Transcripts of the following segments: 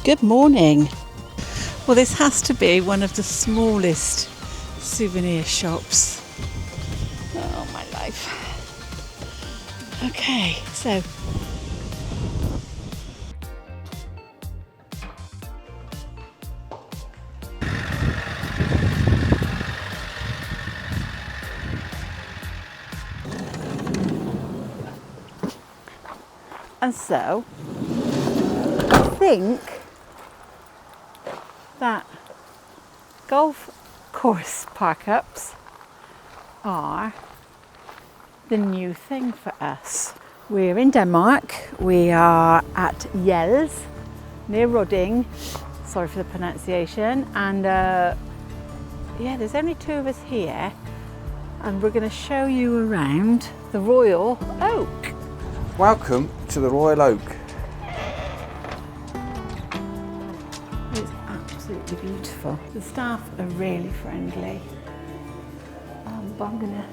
Good morning. Well, this has to be one of the smallest souvenir shops. Oh, my life. Okay, so I think that golf course park-ups are the new thing for us. We're in Denmark. We are at Jels, near Rodding. Sorry for the pronunciation. And yeah, there's only two of us here, and we're going to show you around the Royal Oak. Welcome to the Royal Oak. It's absolutely beautiful. The staff are really friendly. But I'm going to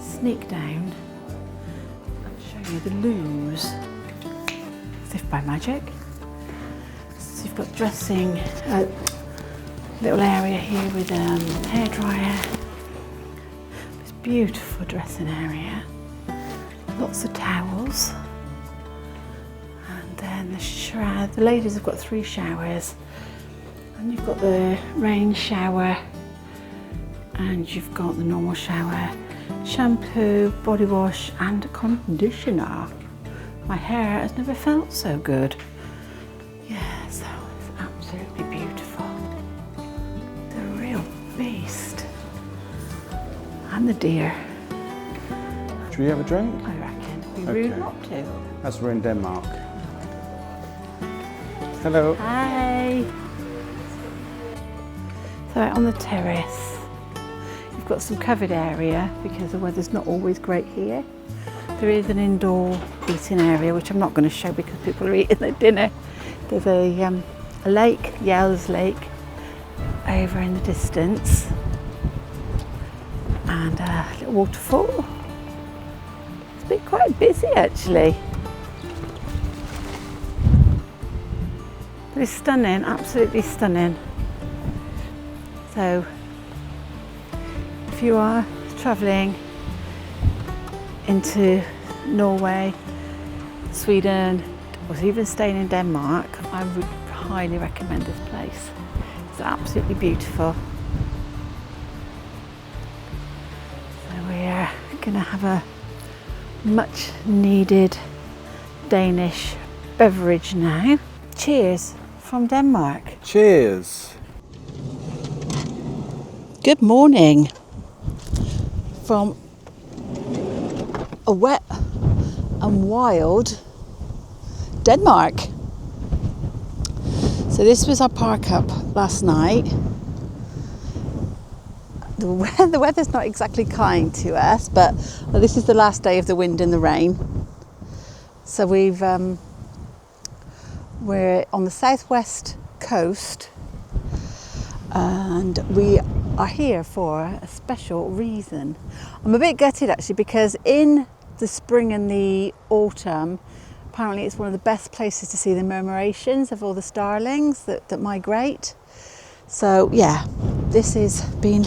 sneak down and show you the loos, as if by magic. So you've got dressing, little area here with a hairdryer. This beautiful dressing area. Lots of towels, and then the shower. The ladies have got 3 showers, and you've got the rain shower, and you've got the normal shower, shampoo, body wash, and conditioner. My hair has never felt so good. Yeah, so it's absolutely beautiful. The real beast, and the deer. Should we have a drink? I reckon. Be rude not to. As we're in Denmark. Hello. Hi. So out on the terrace, you've got some covered area because the weather's not always great here. There is an indoor eating area, which I'm not going to show because people are eating their dinner. There's a lake, Jels Lake, over in the distance, and a little waterfall. It's been quite busy actually. But it's stunning, absolutely stunning. So if you are travelling into Norway, Sweden, or even staying in Denmark, I would highly recommend this place. It's absolutely beautiful. So we're going to have a much needed Danish beverage now. Cheers from Denmark. Cheers. Good morning from a wet and wild Denmark. So this was our park up last night. The weather's not exactly kind to us, but this is the last day of the wind and the rain. So we're on the southwest coast, and we are here for a special reason. I'm a bit gutted actually, because in the spring and the autumn, apparently it's one of the best places to see the murmurations of all the starlings that migrate. So yeah, this has been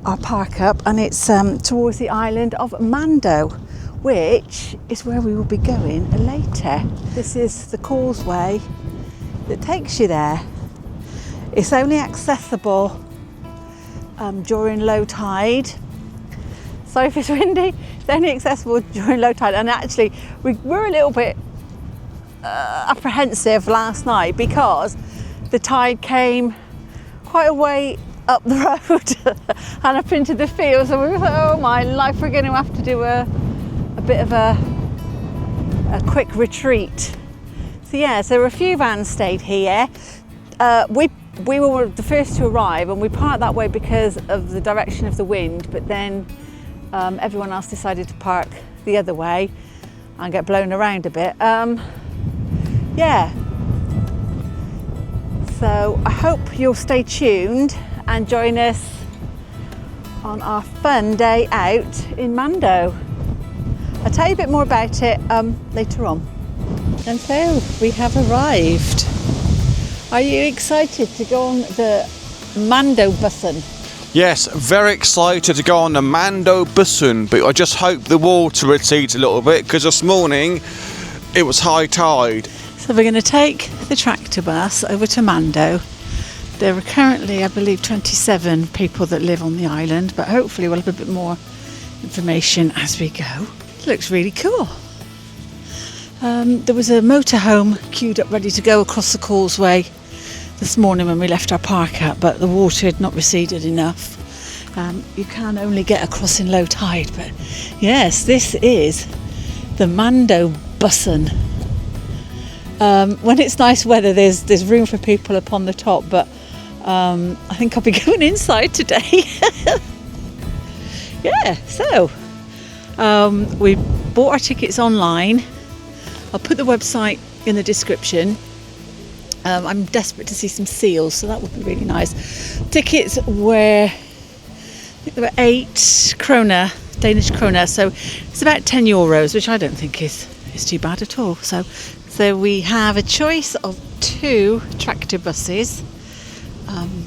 our park up, and it's towards the island of Mando, which is where we will be going later. This is the causeway that takes you there. It's only accessible during low tide. Sorry if it's windy. It's only accessible during low tide, and actually we were a little bit apprehensive last night because the tide came quite a way up the road and up into the field, so we thought, oh my life, we're going to have to do a bit of a quick retreat. So yeah, so a few vans stayed here. We were the first to arrive, and we parked that way because of the direction of the wind, but then everyone else decided to park the other way and get blown around a bit. Yeah, so I hope you'll stay tuned and join us on our fun day out in Mando. I'll tell you a bit more about it later on. And so we have arrived. Are you excited to go on the Mando bussen? Yes, very excited to go on the Mando Causeway, but I just hope the water recedes a little bit because this morning it was high tide. So we're going to take the tractor bus over to Mando. There are currently, I believe, 27 people that live on the island, but hopefully we'll have a bit more information as we go. It looks really cool. There was a motorhome queued up ready to go across the causeway this morning when we left our park up, but the water had not receded enough. You can only get across in low tide, but yes, this is the Mando Causeway. When it's nice weather, there's room for people up on the top, but I think I'll be going inside today. Yeah, so we bought our tickets online. I'll put the website in the description. I'm desperate to see some seals, so that would be really nice. Tickets were, I think they were 8 krona, Danish krona, so it's about 10 euros, which I don't think is too bad at all. So we have a choice of 2 tractor buses.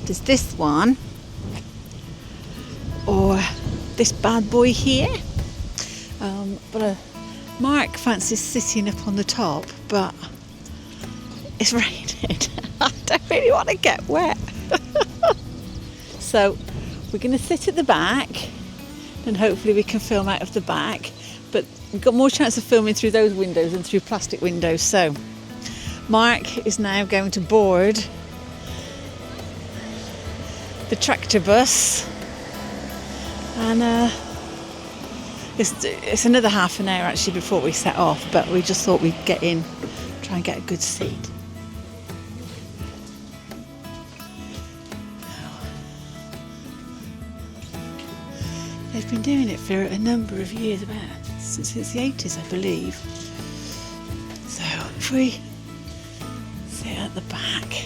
There's this one, or this bad boy here. But Mark fancies sitting up on the top, but it's raining. I don't really want to get wet. So we're going to sit at the back and hopefully we can film out of the back, but we've got more chance of filming through those windows than through plastic windows. So Mark is now going to board the tractor bus, and it's another half an hour actually before we set off, but we just thought we'd get in, try and get a good seat. They've been doing it for a number of years, since the 80s I believe. So if we sit at the back,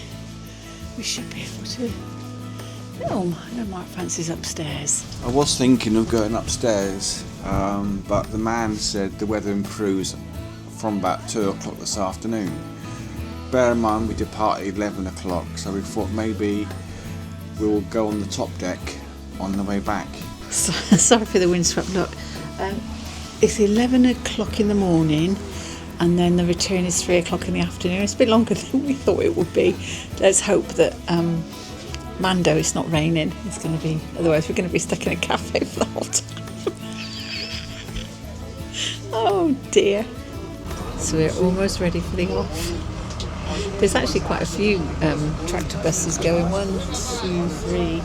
we should be able to film. I know Mark fancies upstairs. I was thinking of going upstairs, but the man said the weather improves from about 2 o'clock this afternoon. Bear in mind we depart at 11 o'clock, so we thought maybe we will go on the top deck on the way back. Sorry for the windswept look. It's 11 o'clock in the morning, and then the return is 3 o'clock in the afternoon. It's a bit longer than we thought it would be. Let's hope that Mando is not raining. It's going to be, otherwise we're going to be stuck in a café for the whole time. Oh dear. So we're almost ready for the off. There's actually quite a few tractor buses going. 1, 2, 3,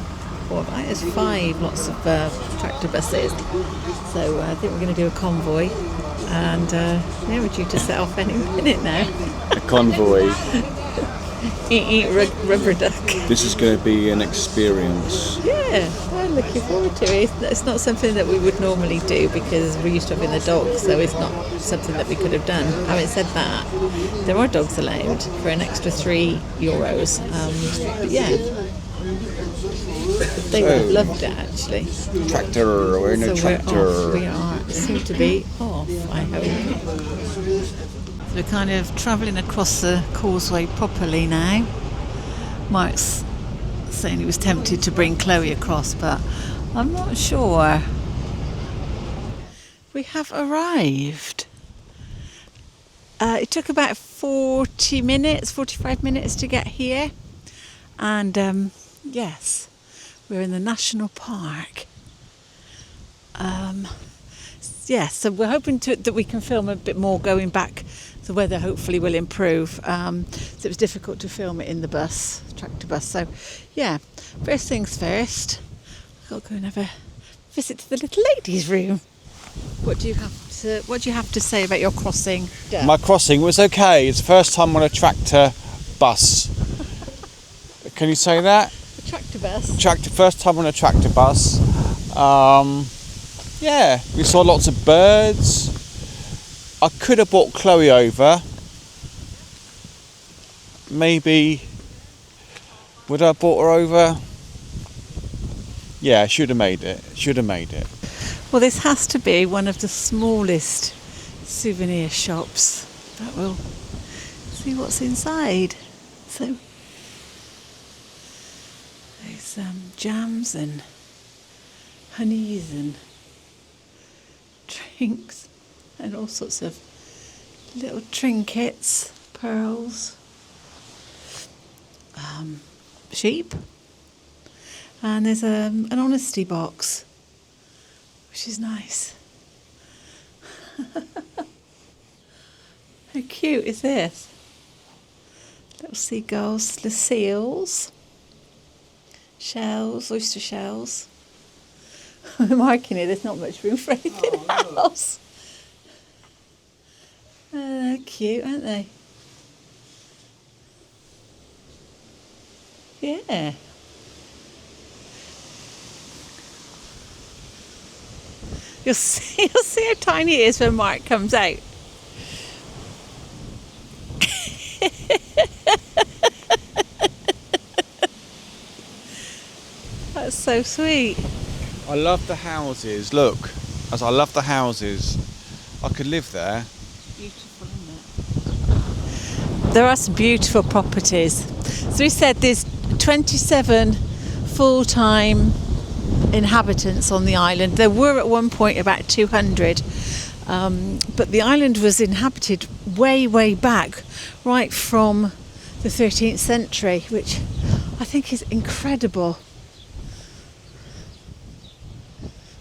4, I think there's 5 lots of tractor buses. So I think we're going to do a convoy, and yeah, we're due to set off any minute now. A convoy. Eat rubber duck. This is going to be an experience. Yeah, I'm looking forward to it. It's not something that we would normally do because we're used to having the dogs, so it's not something that we could have done. Having said that, there are dogs allowed for an extra €3. But yeah, they would have loved it actually. Tractor, we're in a tractor. We are soon to be off, I hope. We're kind of travelling across the causeway properly now. Mark's saying he was tempted to bring Chloe across, but I'm not sure. We have arrived. It took about 45 minutes to get here. And yes, we're in the national park. Yes, so we're hoping that we can film a bit more going back. The weather hopefully will improve. So it was difficult to film it in the bus, tractor bus. So yeah, first things first, I've got to go and have a visit to the little ladies' room. What do you have to say about your crossing? Yeah. My crossing was okay. It's the first time on a tractor bus. Can you say that? A tractor bus? First time on a tractor bus. Yeah, we saw lots of birds. I could have brought Chloe over. Maybe, would I have brought her over? Yeah, should have made it. Well, this has to be one of the smallest souvenir shops that will see what's inside. So there's jams and honeys and drinks and all sorts of little trinkets, pearls, sheep, and there's an honesty box, which is nice. How cute is this? Little seagulls, the seals, shells, oyster shells. I'm marking it, there's not much room for anything else. They're cute, aren't they? Yeah. You'll see how tiny it is when Mark comes out. That's so sweet. I love the houses. Look, as I love the houses, I could live there. Beautiful, isn't it? There are some beautiful properties. So we said there's 27 full-time inhabitants on the island. There were at one point about 200, but the island was inhabited way back, right from the 13th century, which I think is incredible.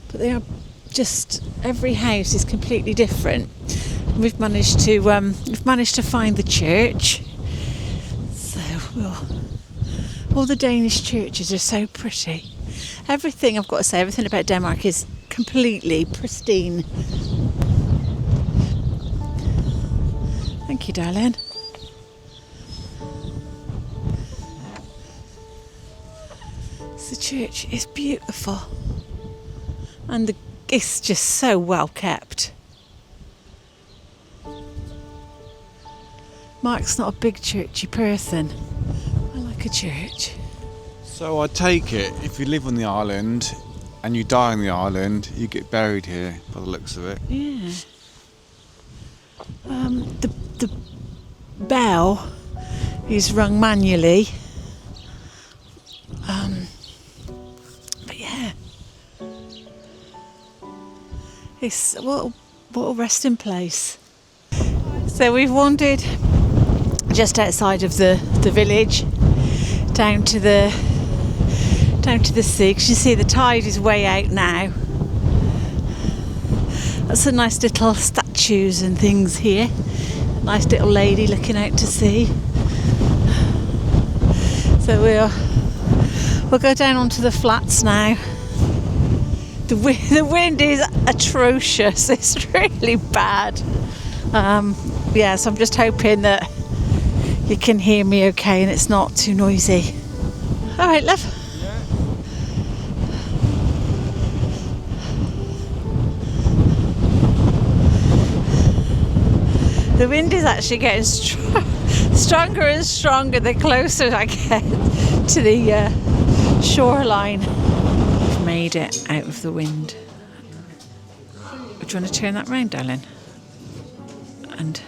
But they are just, every house is completely different. We've managed to find the church. So all the Danish churches are so pretty. Everything, I've got to say, everything about Denmark is completely pristine. Thank you, darling. The church is beautiful. And it's just so well kept. Mark's not a big churchy person. I like a church. So I take it, if you live on the island and you die on the island, you get buried here, by the looks of it. Yeah. The bell is rung manually. But yeah. It's what a resting place. So we've wandered just outside of the village down to the sea, because you see the tide is way out now. That's some nice little statues and things here. Nice little lady looking out to sea. So we'll go down onto the flats now. The wind is atrocious. It's really bad. So I'm just hoping that you can hear me okay and it's not too noisy. All right, love. The wind is actually getting stronger and stronger the closer I get to the shoreline. We've made it out of the wind. Do you want to turn that round, darling? And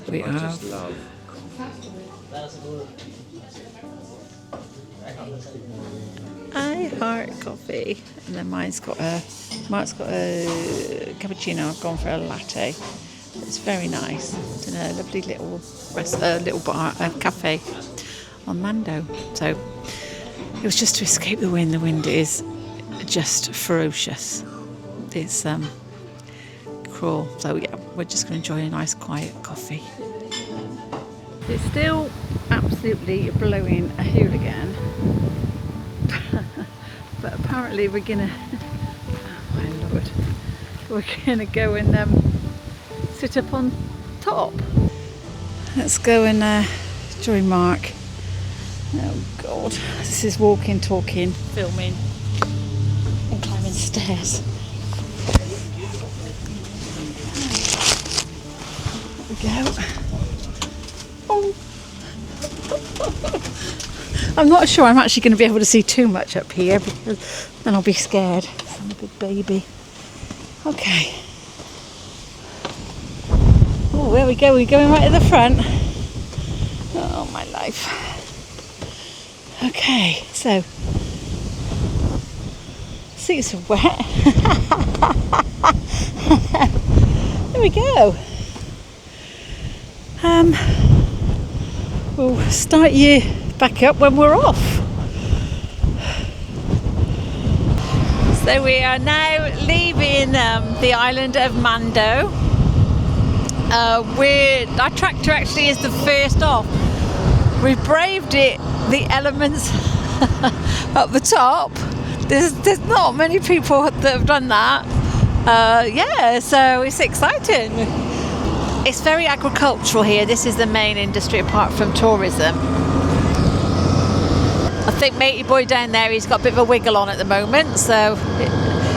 we have... I heart coffee. And then Mark's got a cappuccino. I've gone for a latte. It's very nice. It's in a lovely little bar, cafe on Mando. So it was just to escape the wind. The wind is just ferocious. It's cruel. So yeah, we're just going to enjoy a nice quiet coffee. It's still absolutely blowing a hooligan. But apparently we're gonna, oh my lord, we're gonna go and sit up on top. Let's go and join Mark. Oh God, this is walking, talking, filming and climbing stairs. There we go. Oh. I'm not sure I'm actually going to be able to see too much up here because then I'll be scared. I'm a big baby. Okay. Oh, there we go. We're going right at the front. Oh, my life. Okay, so seats are wet. There we go. We'll start you back up when we're off. So we are now leaving the island of Mando. Our tractor actually is the first off. We've braved it, the elements up the top. There's not many people that have done that. Yeah, so it's exciting. It's very agricultural here. This is the main industry apart from tourism. I think matey boy down there, he's got a bit of a wiggle on at the moment, so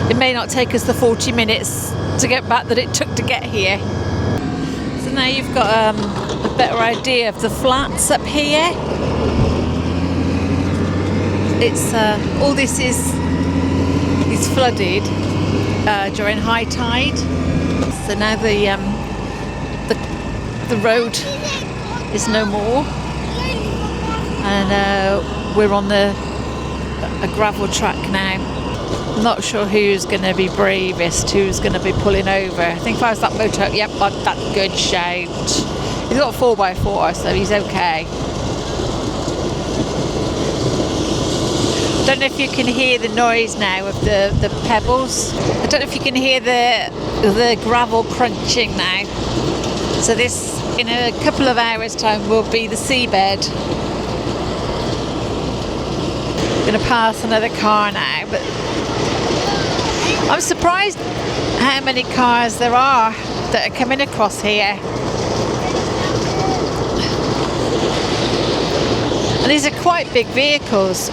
it may not take us the 40 minutes to get back that it took to get here. So now you've got a better idea of the flats up here. It's all this is flooded during high tide. So now the road is no more, and we're on a gravel track now. I'm not sure who's going to be bravest, who's going to be pulling over. I think if I was that motor, yep, that good shout. He's got a 4x4, so he's okay. I don't know if you can hear the noise now of the pebbles. I don't know if you can hear the gravel crunching now. So this, in a couple of hours' time, will be the seabed. Going to pass another car now, but I'm surprised how many cars there are that are coming across here. And these are quite big vehicles.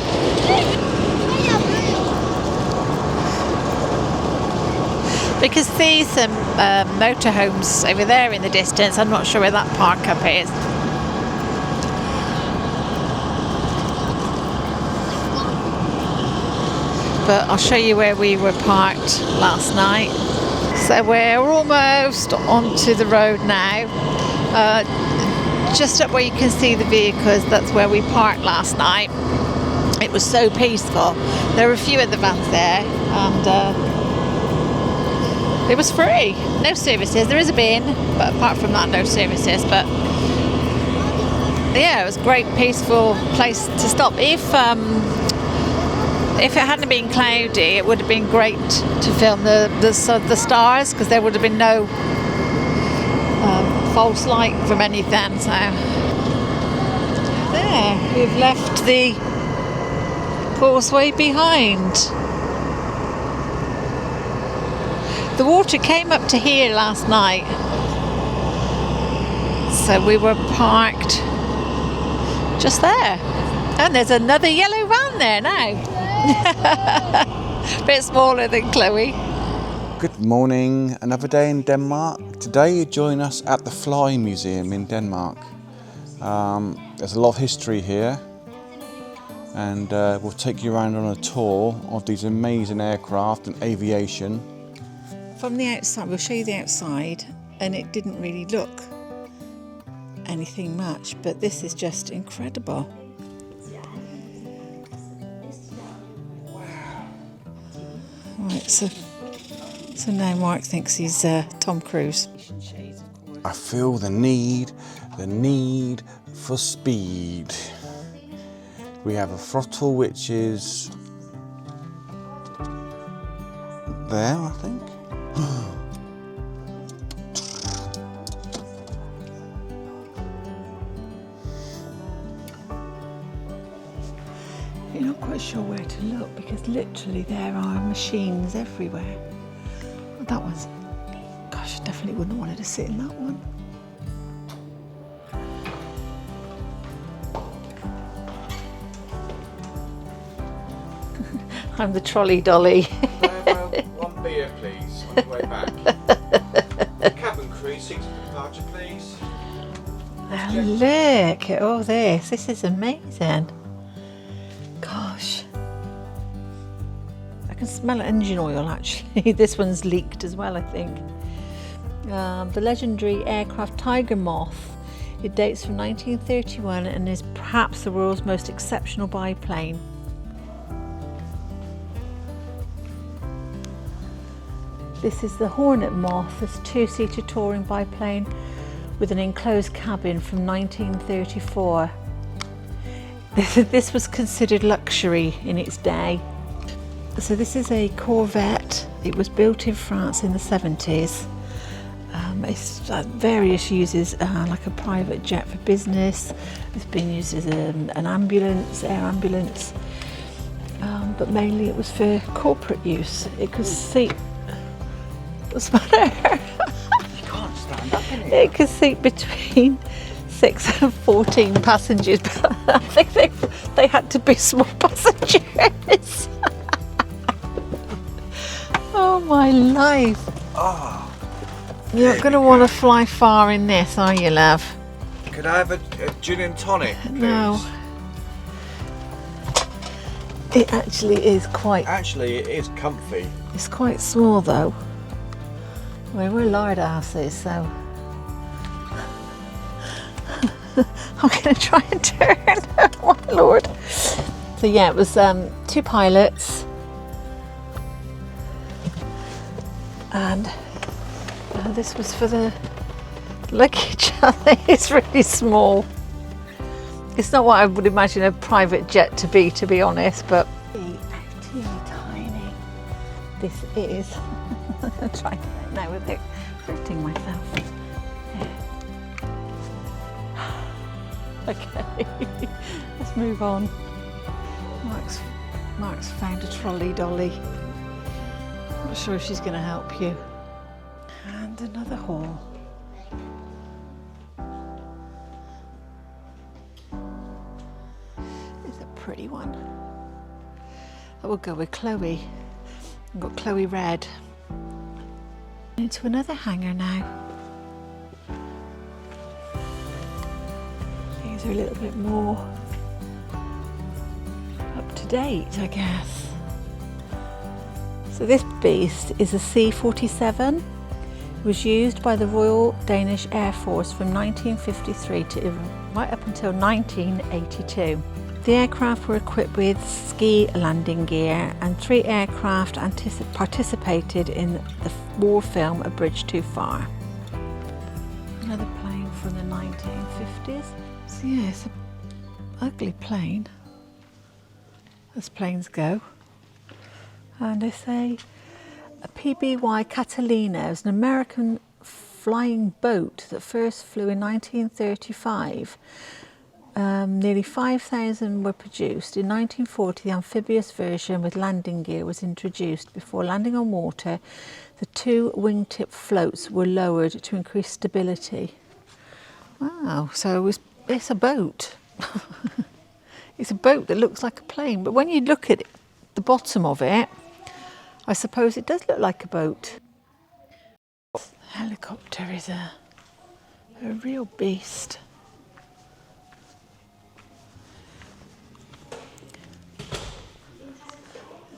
Because these motorhomes over there in the distance, I'm not sure where that park up is. But I'll show you where we were parked last night. So we're almost onto the road now. Just up where you can see the vehicles, that's where we parked last night. It was so peaceful. There were a few of the vans there, and it was free. No services. There is a bin, but apart from that, no services. But yeah, it was a great, peaceful place to stop. If it hadn't been cloudy, it would have been great to film the stars, because there would have been no false light from any of them. So there, we've left the causeway behind. The water came up to here last night, so we were parked just there. And there's another yellow van there now. Bit smaller than Chloe. Good morning, another day in Denmark. Today you join us at the Flymuseum in Denmark. There's a lot of history here, and we'll take you around on a tour of these amazing aircraft and aviation. From the outside, we'll show you the outside, and it didn't really look anything much, but this is just incredible. Right, so now Mark thinks he's Tom Cruise. I feel the need for speed. We have a throttle which is there, I think. You're not quite sure where to look, because literally there are machines everywhere. That one's, gosh, I definitely wouldn't want her to sit in that one. I'm the trolley dolly. One beer, please, on the way back. Cabin crew, seats for departure, please. Oh, look at all this. This is amazing. Gosh. I can smell engine oil, actually. This one's leaked as well, I think. The legendary aircraft Tiger Moth It dates from 1931 and is perhaps the world's most exceptional biplane. This is the Hornet Moth, this two-seater touring biplane with an enclosed cabin from 1934. This was considered luxury in its day. So this is a Corvette. It was built in France in the 70s. It's various uses, like a private jet for business. It's been used as an ambulance, air ambulance, but mainly it was for corporate use. It could seat. What's the matter? You can't stand up in it. It could seat between 6 and 14 passengers, but I think they had to be small passengers. Oh my life. Oh, You're not going to want to fly far in this, are you, love? could I have a gin and tonic, please? No. It actually is quite... Actually, it is comfy. It's quite small though. I mean, we're lard asses, so... I'm going to try and turn. Oh my lord. So yeah, it was 2 pilots. And this was for the luggage. I think it's really small. It's not what I would imagine a private jet to be honest, but teeny tiny. This is. I'm going to try it now without hurting myself. Okay, let's move on. Mark's found a trolley dolly. Not sure if she's going to help you. And another haul. It's a pretty one. That will go with Chloe. I've got Chloe red. Into another hanger now. These are a little bit more up to date, I guess. So this beast is a C-47. It was used by the Royal Danish Air Force from 1953 to right up until 1982. The aircraft were equipped with ski landing gear, and 3 aircraft participated in the war film A Bridge Too Far. Another plane from the 1950s. So yeah, it's an ugly plane, as planes go. And they say a PBY Catalina is an American flying boat that first flew in 1935. Nearly 5,000 were produced. In 1940, the amphibious version with landing gear was introduced. Before landing on water, the 2 wingtip floats were lowered to increase stability. Wow, so it's a boat. It's a boat that looks like a plane, but when you look at the bottom of it, I suppose it does look like a boat. The helicopter is a real beast.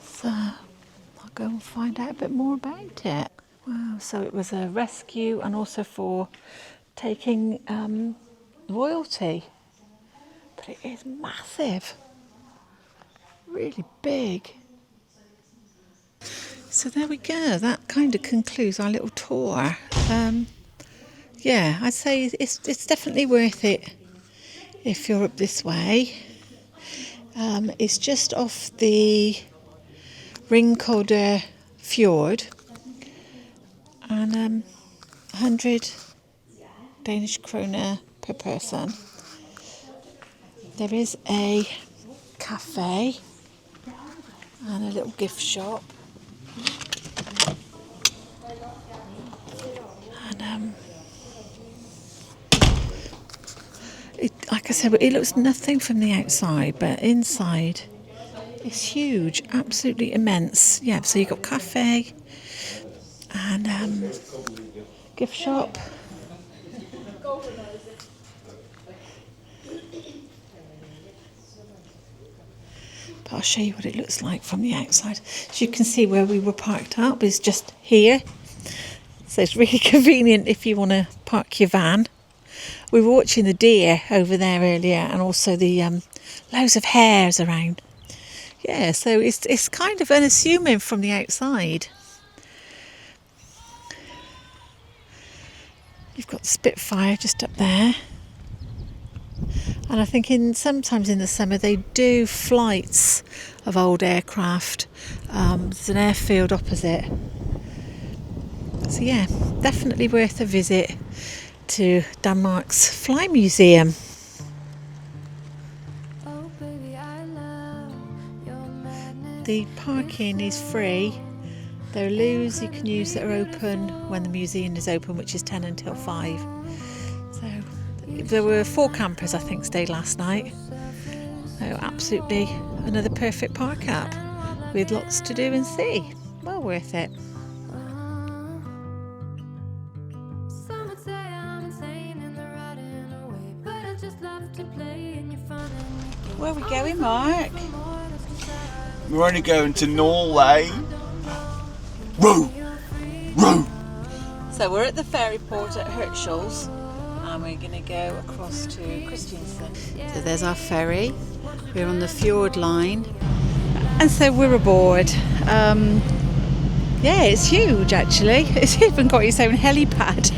So I'll go and find out a bit more about it. Wow, so it was a rescue and also for taking royalty. But it is massive, really big. So there we go, that kind of concludes our little tour. Yeah, I'd say it's definitely worth it if you're up this way. It's just off the Ringkolder Fjord, and 100 Danish kroner per person. There is a cafe and a little gift shop. And like I said, it looks nothing from the outside, but inside it's huge, absolutely immense. Yeah, so you've got cafe and gift shop. But I'll show you what it looks like from the outside. As you can see, where we were parked up is just here. So it's really convenient if you want to park your van We were watching the deer over there earlier, and also the loads of hares around. Yeah, so it's kind of unassuming from the outside. You've got the Spitfire just up there. And I think sometimes in the summer they do flights of old aircraft. There's an airfield opposite. So yeah, definitely worth a visit to Denmark's Flymuseum. The parking is free. There are loos you can use that are open when the museum is open, which is 10 until 5. So there were 4 campers, I think, stayed last night. So absolutely another perfect park up with lots to do and see. Well worth it. Where are we going, Mark? We're only going to Norway. Woo! Woo! So we're at the ferry port at Hirtshals, and we're going to go across to Kristiansand. So there's our ferry. We're on the fjord line, and so we're aboard. Yeah, it's huge actually. It's even got its own helipad.